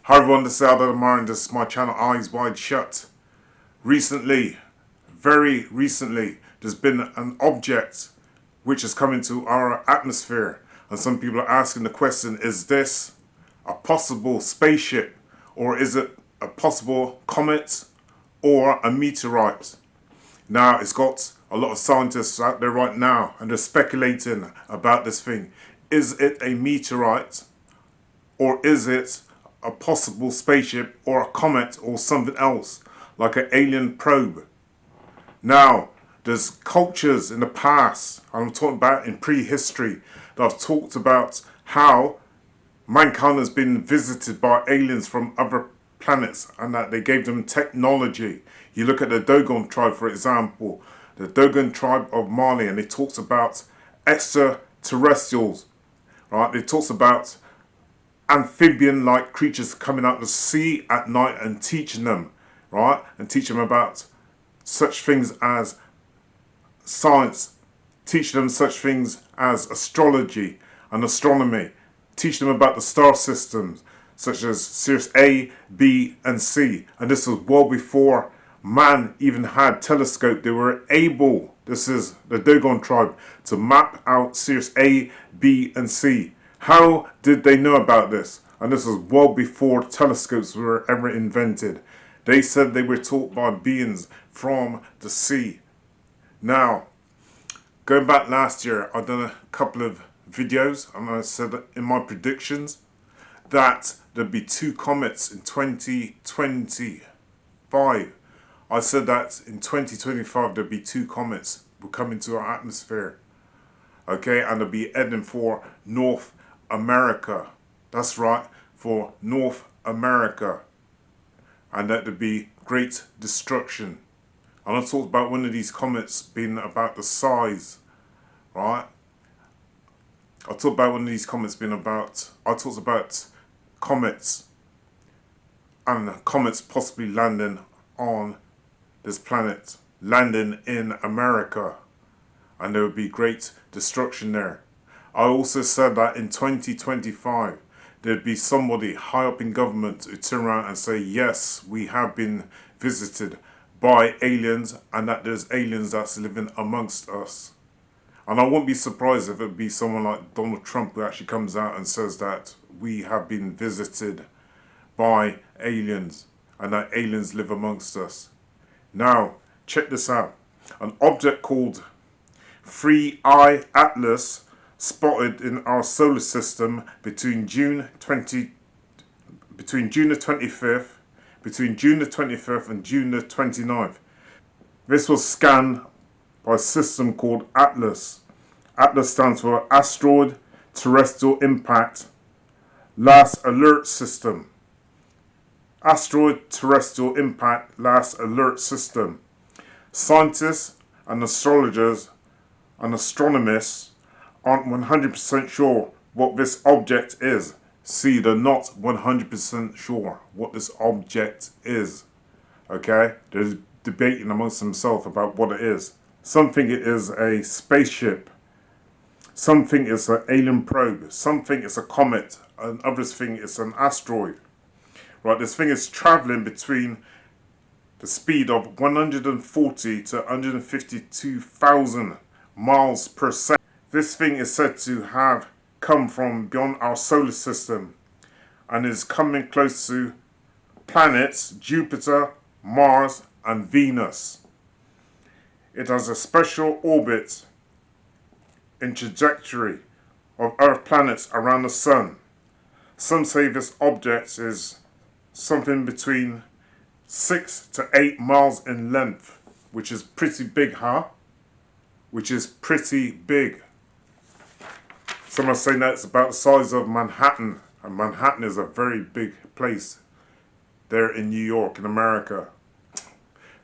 Hi everyone, this is Amara, and this is my channel Eyes Wide Shut. Recently, very recently, there's been an object which has come into our atmosphere, and some people are asking the question, is this a possible spaceship, or is it a possible comet or a meteorite? Now, it's got a lot of scientists out there right now, and they're speculating about this thing. Is it a meteorite, or is it a possible spaceship or a comet or something else like an alien probe? Now, there's cultures in the past, I'm talking about in prehistory, that I've talked about how mankind has been visited by aliens from other planets and that they gave them technology. You look at the Dogon tribe, for example, the Dogon tribe of Mali, and it talks about extraterrestrials, right? It talks about amphibian-like creatures coming out of the sea at night and teaching them, right? And teach them about such things as science, teach them such things as astrology and astronomy, teach them about the star systems, such as Sirius A, B, and C. And this was well before man even had telescope. They were able, this is the Dogon tribe, to map out Sirius A, B, and C. How did they know about this? And this was well before telescopes were ever invented. They said they were taught by beings from the sea. Now, going back last year, I've done a couple of videos, and I said in my predictions that there'd be 2 comets in 2025. I said that in 2025 there'd be 2 comets will come into our atmosphere. Okay, and they'll be heading for North America. That's right, for North America. And that would be great destruction. And I talked about one of these comets being about the size, right? I talked about one of these comets being about, I talked about comets and comets possibly landing on this planet, landing in America, and there would be great destruction there. I also said that in 2025 there'd be somebody high up in government who turn around and say, yes, we have been visited by aliens, and that there's aliens that's living amongst us. And I wouldn't be surprised if it'd be someone like Donald Trump who actually comes out and says that we have been visited by aliens and that aliens live amongst us. Now, check this out. An object called 3I Atlas spotted in our solar system between June the 25th and June the 29th. This was scanned by a system called Atlas. Atlas stands for Asteroid Terrestrial Impact Last Alert System. Asteroid Terrestrial Impact Last Alert System. Scientists and astrologers and astronomists aren't 100% sure what this object is. See, they're not 100% sure what this object is. Okay? They're debating amongst themselves about what it is. Some think it is a spaceship. Some think it's an alien probe. Some think it's a comet. And others think it's an asteroid. Right, this thing is traveling between the speed of 140 to 152,000 miles per second. This thing is said to have come from beyond our solar system and is coming close to planets Jupiter, Mars, and Venus. It has a special orbit in trajectory of Earth planets around the Sun. Some say this object is something between 6 to 8 miles in length, which is pretty big, huh? Which is pretty big. Some are saying that it's about the size of Manhattan, and Manhattan is a very big place there in New York, in America.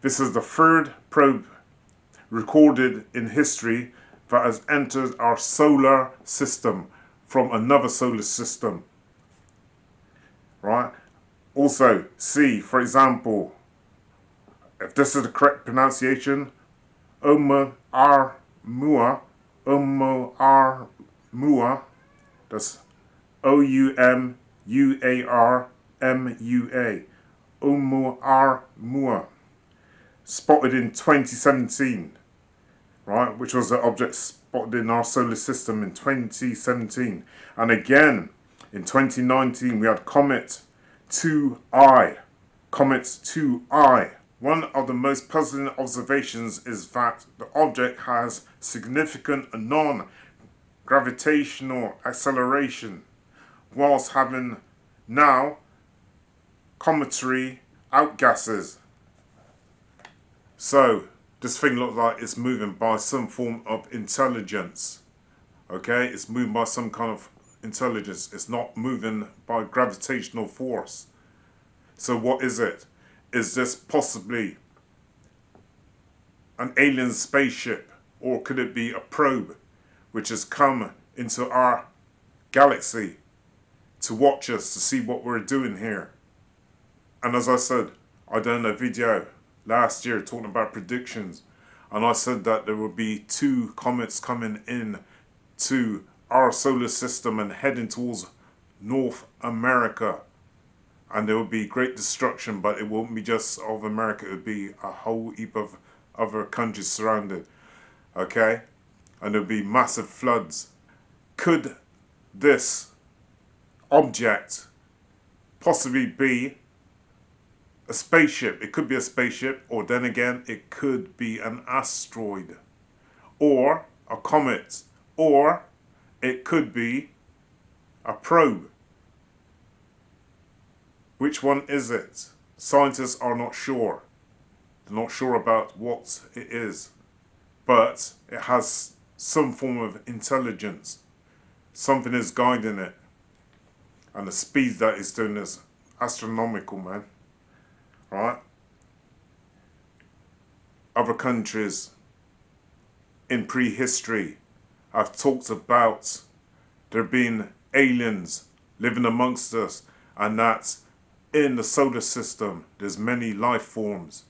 This is the 3rd probe recorded in history that has entered our solar system from another solar system. Right? Also, see, for example, if this is the correct pronunciation, Oumuamua, that's Oumuamua, Oumuamua, Oumuamua, spotted in 2017, right, which was an object spotted in our solar system in 2017. And again, in 2019, we had Comet 2I. Comet 2I. One of the most puzzling observations is that the object has significant non-gravitational acceleration, whilst having now cometary outgases. So this thing looks like it's moving by some form of intelligence. Okay, it's moving by some kind of intelligence. It's not moving by gravitational force. So what is it? Is this possibly an alien spaceship, or could it be a probe which has come into our galaxy to watch us, to see what we're doing here? And as I said, I done a video last year talking about predictions, and I said that there would be 2 comets coming in to our solar system and heading towards North America, and there would be great destruction, but it won't be just of America, it would be a whole heap of other countries surrounded, okay? And there would be massive floods. Could this object possibly be a spaceship? It could be a spaceship, or then again, it could be an asteroid, or a comet, or it could be a probe. Which one is it? Scientists are not sure. They're not sure about what it is, but it has some form of intelligence. Something is guiding it, and the speed that it's doing is astronomical, man. Right? Other countries in prehistory have talked about there being aliens living amongst us, and that in the solar system there's many life forms.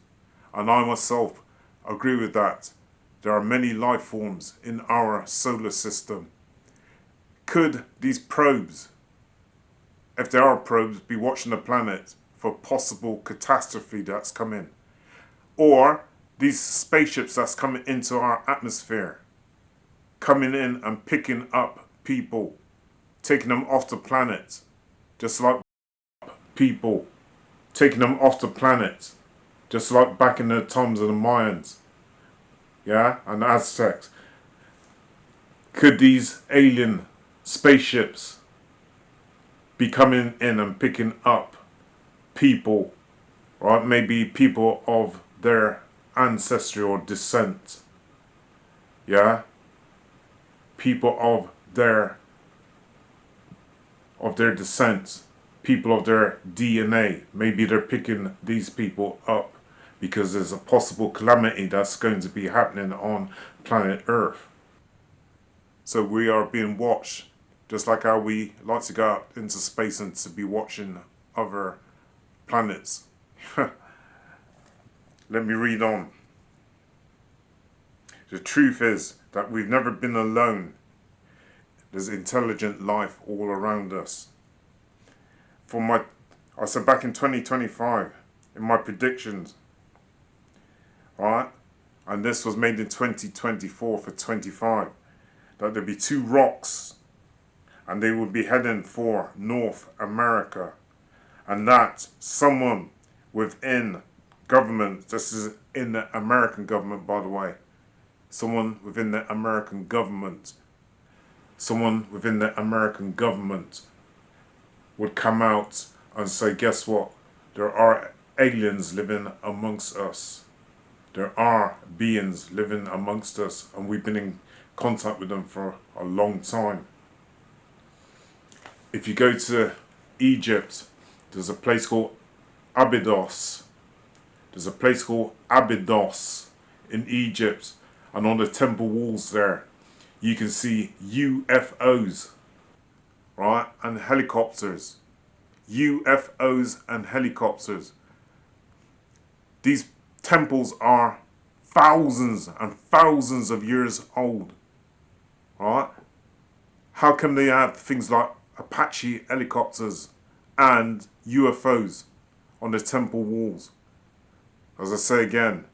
And I myself agree with that. There are many life forms in our solar system. Could these probes, if there are probes, be watching the planet for possible catastrophe that's coming? Or these spaceships that's coming into our atmosphere, coming in and picking up people, taking them off the planet, just like people, taking them off the planet, just like back in the times of the Mayans, yeah, and the Aztecs. Could these alien spaceships be coming in and picking up people, right? Maybe people of their ancestry or descent, yeah, people of their descent, people of their DNA. Maybe they're picking these people up because there's a possible calamity that's going to be happening on planet Earth. So we are being watched, just like how we like to go out into space and to be watching other planets. Let me read on. The truth is that we've never been alone. There's intelligent life all around us. I said back in 2025, in my predictions, right, and this was made in 2024 for 25, that there'd be 2 rocks, and they would be heading for North America, and that someone within government, this is in the American government, by the way, someone within the American government would come out and say, guess what? There are aliens living amongst us. There are beings living amongst us, and we've been in contact with them for a long time. If you go to Egypt, there's a place called Abydos. There's a place called Abydos in Egypt, and on the temple walls there, you can see UFOs, right, and helicopters. UFOs and helicopters. These temples are thousands and thousands of years old, right? How come they have things like Apache helicopters and UFOs on the temple walls. As I say again,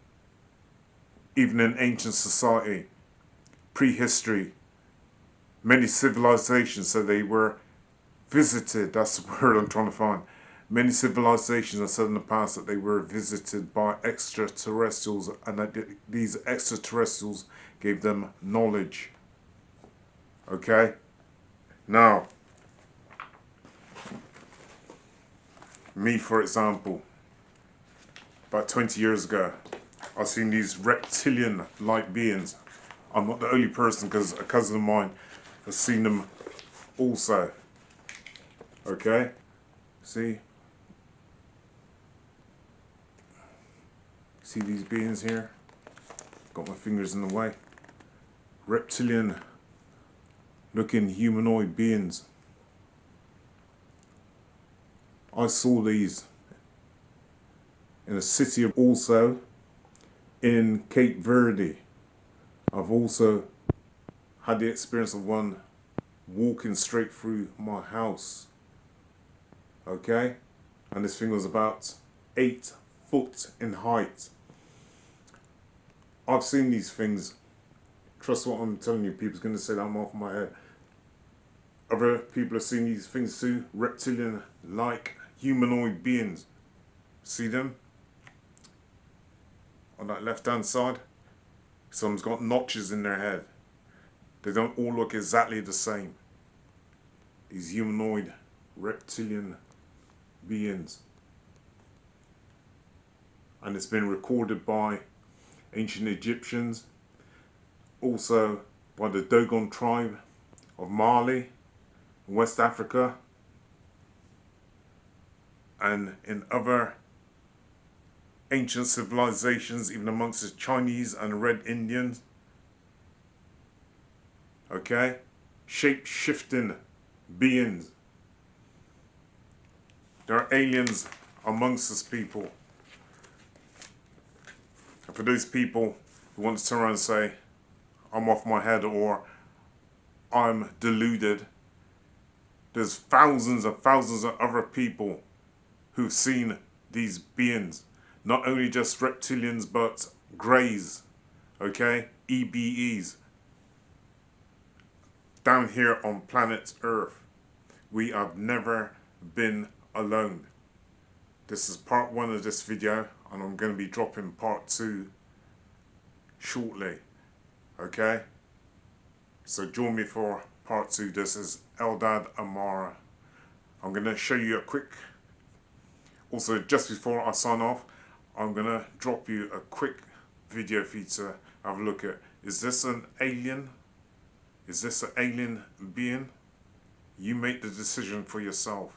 even in ancient society, prehistory, many civilizations, so they were visited, that's the word I'm trying to find. Many civilizations have said in the past that they were visited by extraterrestrials, and that these extraterrestrials gave them knowledge. Okay? Now, me for example, about 20 years ago, I've seen these reptilian-like beings. I'm not the only person, because a cousin of mine has seen them also. Okay? See these beings here? Got my fingers in the way. Reptilian looking humanoid beings. I saw these in a city of, also in Cape Verde. I've also had the experience of one walking straight through my house. Okay? And this thing was about 8 foot in height. I've seen these things. Trust what I'm telling you, people's going to say that I'm off my head. Other people have seen these things too. Reptilian-like humanoid beings. See them? On that left-hand side. Someone's got notches in their head. They don't all look exactly the same. These humanoid, reptilian beings. And it's been recorded by ancient Egyptians, also by the Dogon tribe of Mali, West Africa, and in other ancient civilizations, even amongst the Chinese and Red Indians. Okay? Shape-shifting beings. There are aliens amongst us people. And for those people who want to turn around and say, I'm off my head or I'm deluded, there's thousands and thousands of other people who've seen these beings. Not only just reptilians, but greys, okay? EBEs. Down here on planet Earth, we have never been alone. This is part 1 of this video, and I'm going to be dropping part 2 shortly, okay? So join me for part 2. This is Eldad Amara. I'm going to show you a quick, also just before I sign off, I'm going to drop you a quick video for you to have a look at. Is this an alien? Is this an alien being? You make the decision for yourself.